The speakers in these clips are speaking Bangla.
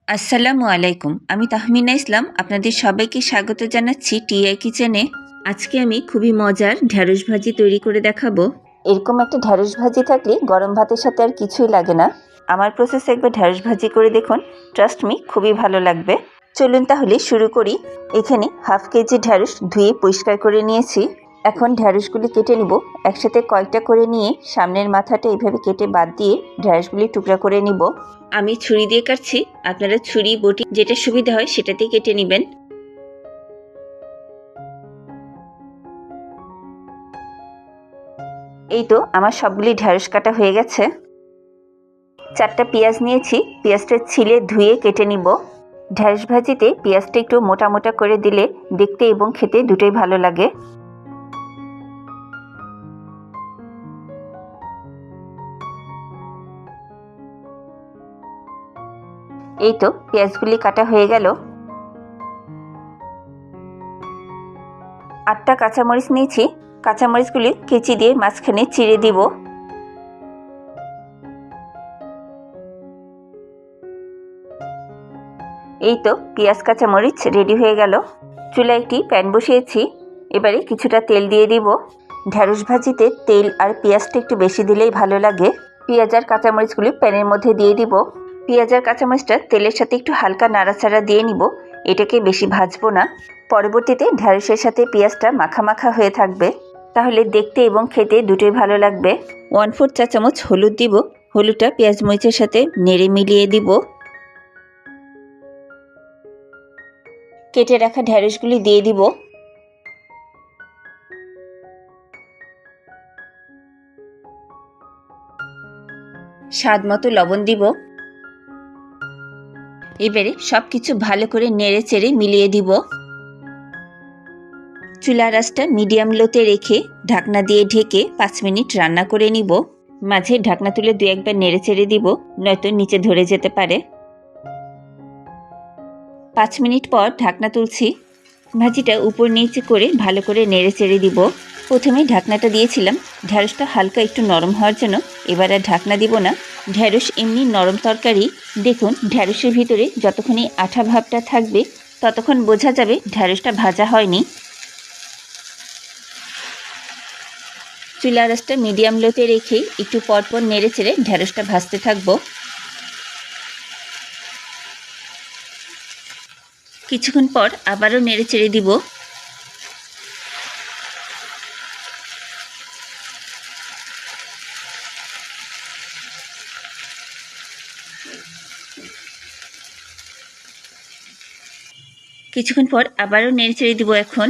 আসসালামু আলাইকুম। আমি তাহমিনা ইসলাম। আপনাদের সবাইকে স্বাগত জানাচ্ছি টিআই কিচেনে। আজকে আমি খুবই মজার ঢ্যাঁড়স ভাজি তৈরি করে দেখাবো। এরকম একটা ঢ্যাঁড়স ভাজি থাকলে গরম ভাতের সাথে আর কিছুই লাগে না। আমার প্রসেসে একবার ঢ্যাঁড়স ভাজি করে দেখুন, ট্রাস্ট মি খুবই ভালো লাগবে। চলুন তাহলে শুরু করি। এখানে হাফ কেজি ঢ্যাঁড়স ধুয়ে পরিষ্কার করে নিয়েছি। এখন ঢ্যাঁড়সগুলি কেটে নিব। একসাথে কয়েকটা করে নিয়ে সামনের মাথাটা এইভাবে কেটে বাদ দিয়ে ঢ্যাঁড়সগুলি টুকরা করে নিব। আমি ছুরি দিয়ে কাটছি, আপনারা ছুরি বটি যেটা সুবিধা হয় সেটাতে কেটে নেবেন। এই তো আমার সবগুলি ঢ্যাঁড়স কাটা হয়ে গেছে। 4টা পেঁয়াজ নিয়েছি, পেঁয়াজটা ছিলে ধুয়ে কেটে নিব। ঢ্যাঁড়স ভাজিতে পেঁয়াজটা একটু মোটা মোটা করে দিলে দেখতে এবং খেতে দুটোই ভালো লাগে। এই তো পেঁয়াজগুলি কাটা হয়ে গেল। 8টা কাঁচামরিচ নিয়েছি, কাঁচামরিচগুলি কেচি দিয়ে মাঝখানে চিড়ে দিব। এই তো পেঁয়াজ কাঁচামরিচ রেডি হয়ে গেল। চুলায় একটি প্যান বসিয়েছি, এবারে কিছুটা তেল দিয়ে দিব। ঢ্যাঁড়স ভাজিতে তেল আর পেঁয়াজটা একটু বেশি দিলেই ভালো লাগে। পেঁয়াজ আর কাঁচামরিচগুলি প্যানের মধ্যে দিয়ে দিব। পেঁয়াজ আর কাঁচামরিচটা তেলের সাথে একটু হালকা নাড়াচাড়া দিয়ে নিব। এটাকে বেশি ভাজবো না। পরবর্তীতে ঢ্যাঁড়সের সাথে পেঁয়াজটা মাখা মাখা হয়ে থাকবে, তাহলে দেখতে এবং খেতে দুটোই ভালো লাগবে। 1/4 চা চামচ হলুদ দিব। হলুদটা পেঁয়াজ মরিচের সাথে নেড়ে মিলিয়ে দিব। কেটে রাখা ঢ্যাঁড়সগুলি দিয়ে দিব। স্বাদ মতো লবণ দিব। এবারে সব কিছু ভালো করে নেড়ে চেড়ে মিলিয়ে দিব। চুলার আঁচটা মিডিয়াম লোতে রেখে ঢাকনা দিয়ে ঢেকে 5 মিনিট রান্না করে নিব। মাঝে ঢাকনা তুলে 2-1 বার নেড়ে চেড়ে দিব, নয়তো নিচে ধরে যেতে পারে। 5 মিনিট পর ঢাকনা তুলছি। ভাজিটা উপর নিচে করে ভালো করে নেড়ে চেড়ে দিব। প্রথমে ঢাকনাটা দিয়েছিলাম ঢ্যাঁড়সটা হালকা একটু নরম হওয়ার জন্য, এবার আর ঢাকনা দিব না। ঢ্যাঁড়স এমনি নরম তরকারি, দেখুন ঢ্যাঁড়সের ভিতরে যতক্ষণই আঠা ভাবটা থাকবে ততক্ষণ বোঝা যাবে ঢ্যাঁড়সটা ভাজা হয়নি। চুলার আঁচটা মিডিয়াম লোতে রেখে একটু পরপর নেড়ে চেড়ে ঢ্যাঁড়সটা ভাজতে থাকবো। কিছুক্ষণ পর আবারও নেড়ে চেড়ে দিব। কিছুক্ষণ পর আবারও নেড়ে চেড়ে দিব। এখন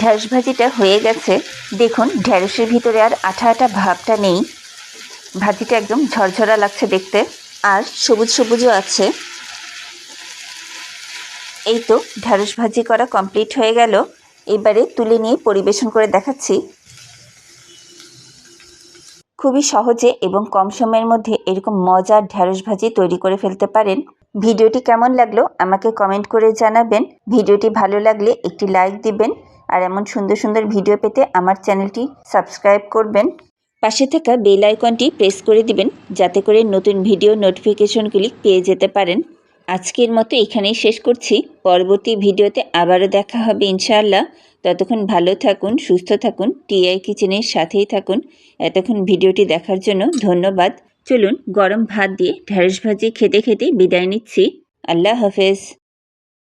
ঢ্যাঁড়স ভাজিটা হয়ে গেছে। দেখুন ঢ্যাঁড়সের ভিতরে আর আঠা আঠা ভাবটা নেই। ভাজিটা একদম ঝরঝরা লাগছে দেখতে, আর সবুজ সবুজও আছে। এই তো ঢ্যাঁড়স ভাজি করা কমপ্লিট হয়ে গেল। এবারে তুলে নিয়ে পরিবেশন করে দেখাচ্ছি। খুবই সহজে এবং কম সময়ের মধ্যে এরকম মজার ঢ্যাঁড়স ভাজি তৈরি করে ফেলতে পারেন। ভিডিওটি কেমন লাগলো আমাকে কমেন্ট করে জানাবেন। ভিডিওটি ভালো লাগলে একটি লাইক দিবেন, আর এমন সুন্দর সুন্দর ভিডিও পেতে আমার চ্যানেলটি সাবস্ক্রাইব করবেন। পাশে থাকা বেল আইকনটি প্রেস করে দিবেন, যাতে করে নতুন ভিডিও নোটিফিকেশনগুলি পেয়ে যেতে পারেন। আজকের মতো এখানেই শেষ করছি। পরবর্তী ভিডিওতে আবারও দেখা হবে ইনশাআল্লাহ। ততক্ষণ ভালো থাকুন, সুস্থ থাকুন, টিআই কিচেনের সাথেই থাকুন। এতক্ষণ ভিডিওটি দেখার জন্য ধন্যবাদ। চলুন গরম ভাত দিয়ে ঢ্যাঁড়স ভাজি খেতে খেতে বিদায় নিচ্ছি। আল্লাহ হাফেজ।